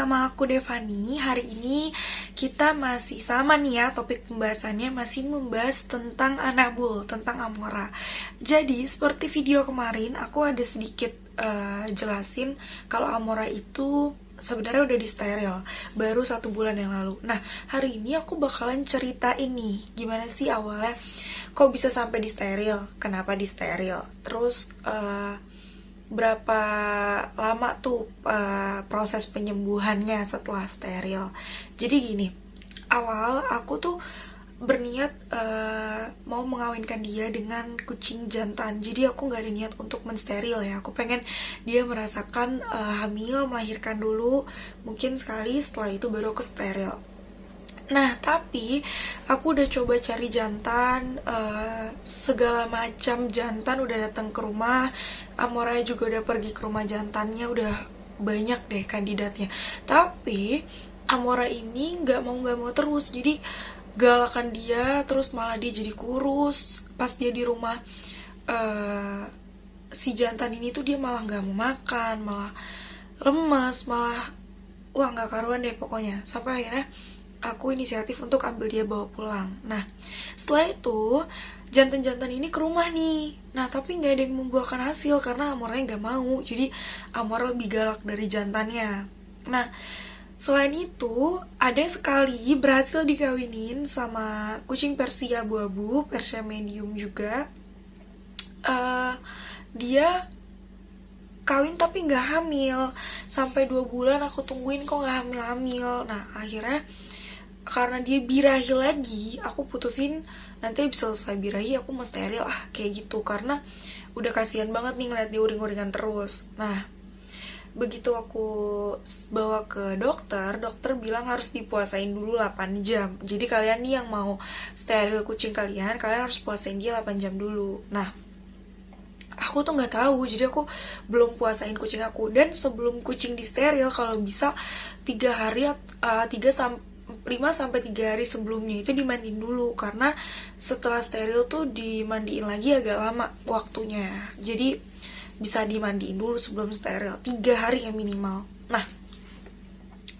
sama aku Devani. Hari ini kita masih sama nih ya, topik pembahasannya masih membahas tentang anabul, tentang Amora. Jadi seperti video kemarin aku ada sedikit jelasin kalau Amora itu sebenarnya udah di steril baru 1 bulan yang lalu. Nah, hari ini aku bakalan cerita ini gimana sih awalnya kok bisa sampai di steril, kenapa di steril, terus berapa lama tuh proses penyembuhannya setelah steril. Jadi gini, awal aku tuh berniat mau mengawinkan dia dengan kucing jantan. Jadi aku gak ada niat untuk mensteril ya. Aku pengen dia merasakan hamil, melahirkan dulu, mungkin sekali, setelah itu baru aku steril. Nah, tapi aku udah coba cari jantan, segala macam jantan udah datang ke rumah. Amora juga udah pergi ke rumah jantannya, udah banyak deh kandidatnya. Tapi Amora ini nggak mau terus, jadi galakan dia, terus malah dia jadi kurus. Pas dia di rumah si jantan ini tuh dia malah nggak mau makan, malah lemas, malah wah nggak karuan deh pokoknya. Sampai akhirnya aku inisiatif untuk ambil dia bawa pulang. Nah, setelah itu jantan-jantan ini ke rumah nih. Nah, tapi nggak ada yang membuahkan hasil karena Amoranya nggak mau. Jadi Amora lebih galak dari jantannya. Nah, selain itu ada sekali berhasil dikawinin sama kucing Persia abu-abu, Persia medium juga. Dia kawin tapi nggak hamil. Sampai 2 bulan aku tungguin kok nggak hamil-hamil. Nah, akhirnya karena dia birahi lagi, aku putusin nanti bisa selesai birahi aku mau steril kayak gitu, karena udah kasihan banget nih ngeliat dia uring-uringan terus. Nah, begitu aku bawa ke dokter bilang harus dipuasain dulu 8 jam. Jadi kalian nih yang mau steril kucing kalian harus puasain dia 8 jam dulu. Nah, aku tuh nggak tahu, jadi aku belum puasain kucing aku. Dan sebelum kucing di steril, kalau bisa 5-3 hari sebelumnya itu dimandiin dulu, karena setelah steril tuh dimandiin lagi agak lama waktunya. Jadi bisa dimandiin dulu sebelum steril 3 hari ya minimal. Nah,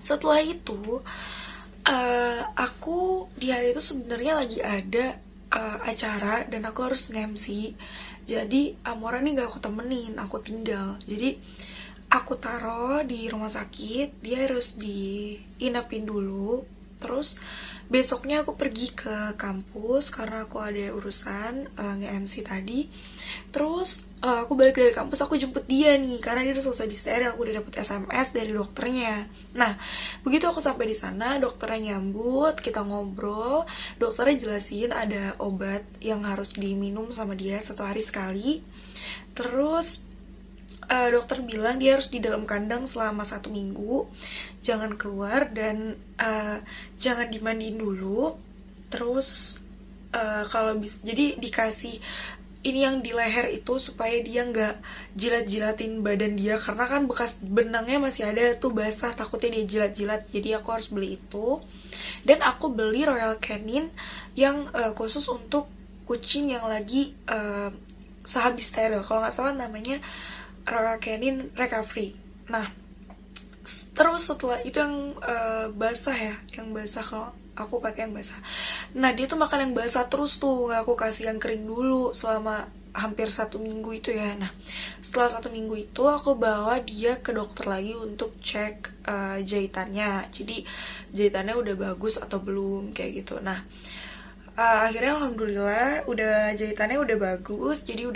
setelah itu aku di hari itu sebenarnya lagi ada acara dan aku harus nge-MC. Jadi Amora nih gak aku temenin, aku tinggal. Jadi aku taruh di rumah sakit, dia harus diinapin dulu. Terus besoknya aku pergi ke kampus karena aku ada urusan nge-MC tadi. Terus aku balik dari kampus, aku jemput dia nih karena dia udah selesai di steril, aku udah dapet SMS dari dokternya. Nah, begitu aku sampai di sana, dokternya nyambut, kita ngobrol, dokternya jelasin ada obat yang harus diminum sama dia 1 hari sekali. Terus dokter bilang dia harus di dalam kandang selama 1 minggu, jangan keluar, dan jangan dimandiin dulu. Terus kalau bisa, jadi dikasih ini yang di leher itu supaya dia nggak jilat-jilatin badan dia, karena kan bekas benangnya masih ada tuh basah, takutnya dia jilat-jilat. Jadi aku harus beli itu. Dan aku beli Royal Canin yang khusus untuk kucing yang lagi sehabis steril, kalau nggak salah namanya Royal Canin Recovery. Nah, terus setelah itu yang basah ya, yang basah, kalau aku pakai yang basah. Nah, dia tuh makan yang basah terus tuh, nggak aku kasih yang kering dulu selama hampir 1 minggu itu ya. Nah, setelah 1 minggu itu aku bawa dia ke dokter lagi untuk cek jahitannya. Jadi jahitannya udah bagus atau belum kayak gitu. Nah, akhirnya alhamdulillah udah jahitannya udah bagus, jadi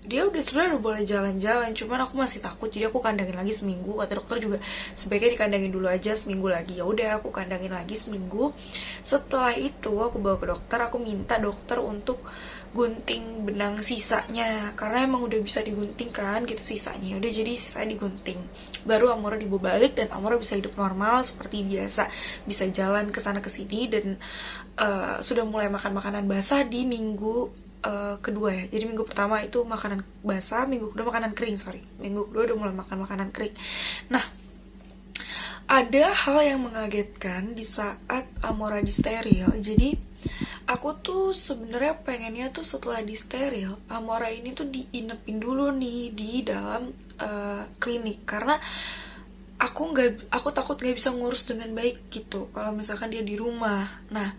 dia udah sebenarnya udah boleh jalan-jalan, cuman aku masih takut, jadi aku kandangin lagi seminggu. Kata dokter juga sebaiknya dikandangin dulu aja seminggu lagi. Ya udah, aku kandangin lagi seminggu. Setelah itu aku bawa ke dokter, aku minta dokter untuk gunting benang sisanya, karena emang udah bisa digunting kan gitu sisanya. Udah, jadi sisanya digunting, baru Amora dibawa balik dan Amora bisa hidup normal seperti biasa, bisa jalan ke sana ke sini, dan sudah mulai makan makanan basah di minggu kedua ya. Jadi minggu pertama itu makanan basah, minggu kedua makanan kering, minggu kedua udah mulai makan makanan kering. Nah, ada hal yang mengagetkan di saat Amora di steril. Jadi aku tuh sebenarnya pengennya tuh setelah di steril Amora ini tuh diinepin dulu nih di dalam klinik, karena aku takut nggak bisa ngurus dengan baik gitu kalau misalkan dia di rumah. Nah,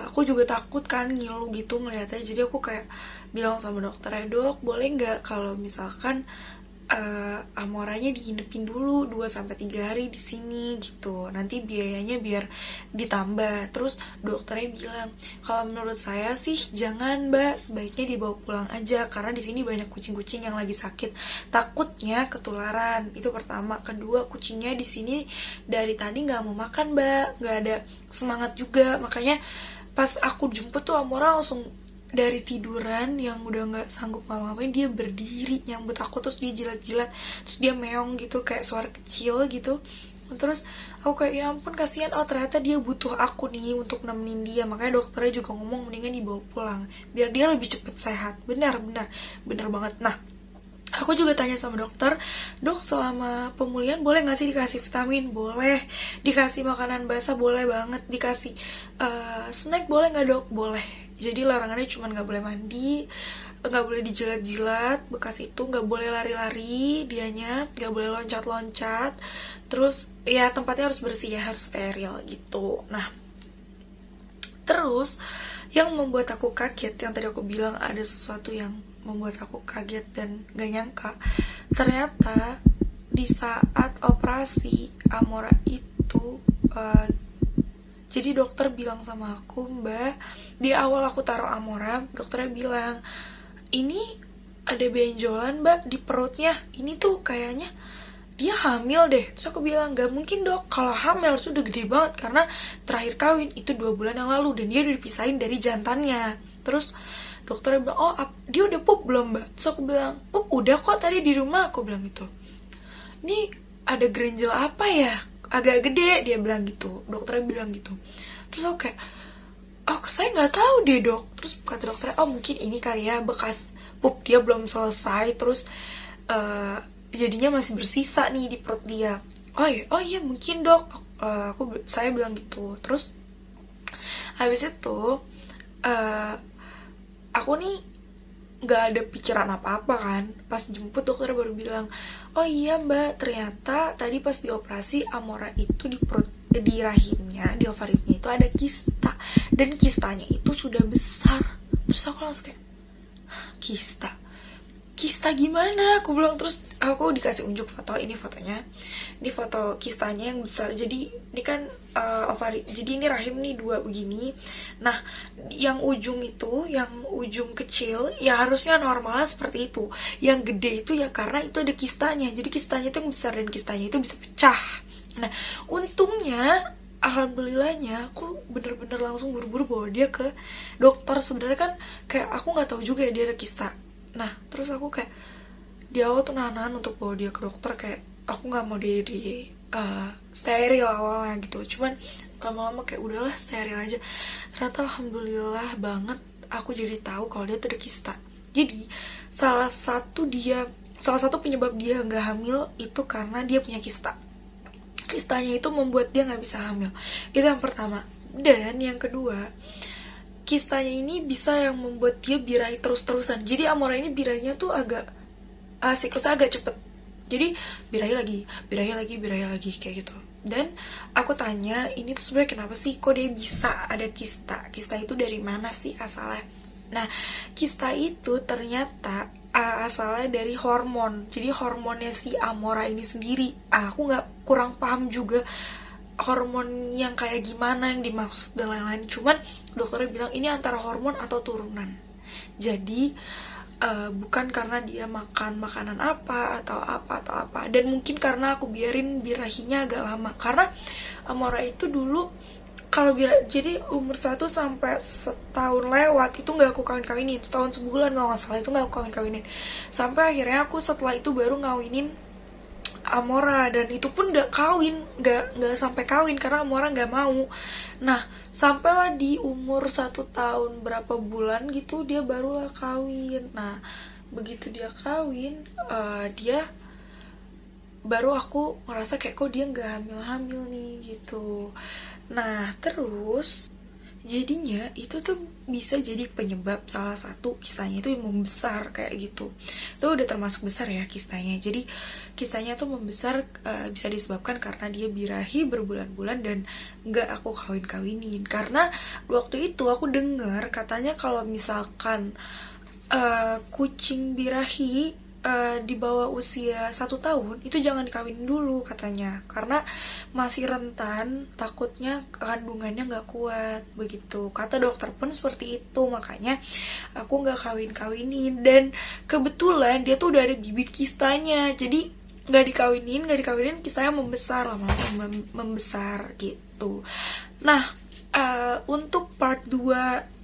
aku juga takut kan ngilu gitu ngeliatnya, jadi aku kayak bilang sama dokternya, dok boleh nggak kalau misalkan Amoranya diinepin dulu 2 sampai 3 hari di sini gitu. Nanti biayanya biar ditambah. Terus dokternya bilang, kalau menurut saya sih jangan mbak, sebaiknya dibawa pulang aja karena di sini banyak kucing-kucing yang lagi sakit. Takutnya ketularan. Itu pertama. Kedua, kucingnya di sini dari tadi nggak mau makan mbak, nggak ada semangat juga. Makanya pas aku jemput tuh Amora langsung dari tiduran yang udah nggak sanggup ngapa-ngapain, dia berdiri nyambut aku, terus dia jilat-jilat, terus dia meong gitu kayak suara kecil gitu. Terus aku kayak ya ampun kasihan, oh ternyata dia butuh aku nih untuk nemenin dia. Makanya dokternya juga ngomong mendingan dibawa pulang biar dia lebih cepet sehat. Benar banget. Nah, aku juga tanya sama dokter, dok selama pemulihan boleh nggak sih dikasih vitamin? Boleh. Dikasih makanan basah? Boleh banget. Dikasih snack boleh nggak dok? Boleh. Jadi larangannya cuma nggak boleh mandi, nggak boleh dijilat-jilat bekas itu, nggak boleh lari-lari dianya, nggak boleh loncat-loncat. Terus ya tempatnya harus bersih ya, harus steril gitu. Nah, terus yang membuat aku kaget, yang tadi aku bilang ada sesuatu yang membuat aku kaget dan gak nyangka, ternyata di saat operasi Amora itu jadi dokter bilang sama aku, mbak, di awal aku taruh Amora, dokternya bilang, ini ada benjolan mbak di perutnya, ini tuh kayaknya dia hamil deh. Terus aku bilang, gak mungkin dok, kalau hamil sudah gede banget karena terakhir kawin itu 2 bulan yang lalu dan dia udah dipisahin dari jantannya. Terus dokternya bilang, oh dia udah pup belum mbak? Terus aku bilang, pup udah kok tadi di rumah, aku bilang gitu. Ini ada grenjel apa ya, agak gede, dia bilang gitu, dokternya bilang gitu. Terus aku kayak, oh saya nggak tahu deh dok. Terus kata dokternya, oh mungkin ini kali ya bekas pup dia belum selesai, terus jadinya masih bersisa nih di perut dia. Oh iya mungkin dok, saya bilang gitu. Terus habis itu aku nih nggak ada pikiran apa-apa kan. Pas jemput dokter baru bilang, oh iya mbak, ternyata tadi pas dioperasi Amora itu di perut, di rahimnya, di ovariumnya itu ada kista, dan kistanya itu sudah besar. Terus aku langsung kayak, kista gimana? Aku bilang. Terus aku dikasih unjuk foto, ini fotonya, ini foto kistanya yang besar. Jadi ini kan ovari, jadi ini rahim nih 2 begini. Nah, yang ujung itu, yang ujung kecil ya harusnya normalnya seperti itu. Yang gede itu ya karena itu ada kistanya. Jadi kistanya itu yang besar dan kistanya itu bisa pecah. Nah, untungnya alhamdulillahnya aku bener-bener langsung buru-buru bawa dia ke dokter. Sebenarnya kan kayak aku nggak tahu juga ya dia ada kista. Nah, terus aku kayak di awal tuh nahan untuk bawa dia ke dokter, kayak aku nggak mau dia di steril awalnya gitu. Cuman lama-lama kayak udahlah steril aja. Ternyata alhamdulillah banget aku jadi tahu kalau dia tuh ada kista. Jadi salah satu penyebab dia nggak hamil itu karena dia punya kista. Kistanya itu membuat dia nggak bisa hamil. Itu yang pertama. Dan yang kedua, kistanya ini bisa yang membuat dia birahi terus-terusan. Jadi Amora ini birainya tuh agak siklusnya agak cepet. Jadi birahi lagi kayak gitu. Dan aku tanya, ini tuh sebenarnya kenapa sih kok dia bisa ada kista? Kista itu dari mana sih asalnya? Nah, kista itu ternyata asalnya dari hormon. Jadi hormonnya si Amora ini sendiri. Aku nggak kurang paham juga hormon yang kayak gimana yang dimaksud dan lain-lain. Cuman dokternya bilang ini antara hormon atau turunan. Jadi bukan karena dia makan makanan apa atau apa. Dan mungkin karena aku biarin birahinya agak lama. Karena Amora itu dulu kalau jadi umur 1 sampai setahun lewat itu nggak aku kawin-kawinin. Setahun sebulan kalau nggak salah itu nggak aku kawin-kawinin. Sampai akhirnya aku setelah itu baru ngawinin Amora, dan itu pun nggak sampai kawin karena Amora nggak mau. Nah, sampailah di umur 1 tahun berapa bulan gitu dia barulah kawin. Nah, begitu dia kawin, dia baru aku ngerasa kayak kok dia nggak hamil nih gitu. Nah, terus Jadinya itu tuh bisa jadi penyebab salah satu kistanya itu membesar kayak gitu. Itu udah termasuk besar ya kistanya. Jadi kistanya tuh membesar bisa disebabkan karena dia birahi berbulan-bulan dan nggak aku kawin-kawinin. Karena waktu itu aku dengar katanya kalau misalkan kucing birahi di bawah usia 1 tahun itu jangan dikawin dulu katanya, karena masih rentan, takutnya kandungannya nggak kuat begitu. Kata dokter pun seperti itu, makanya aku nggak kawin-kawinin. Dan kebetulan dia tuh udah ada bibit kistanya, jadi nggak dikawinin, kistanya membesar, lama-lama membesar gitu. Nah, untuk part 2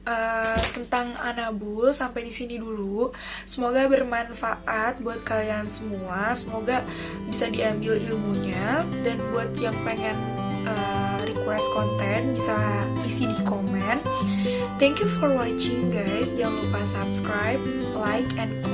tentang anabul sampai di sini dulu. Semoga bermanfaat buat kalian semua. Semoga bisa diambil ilmunya. Dan buat yang pengen request konten bisa isi di komen. Thank you for watching guys. Jangan lupa subscribe, like, and comment.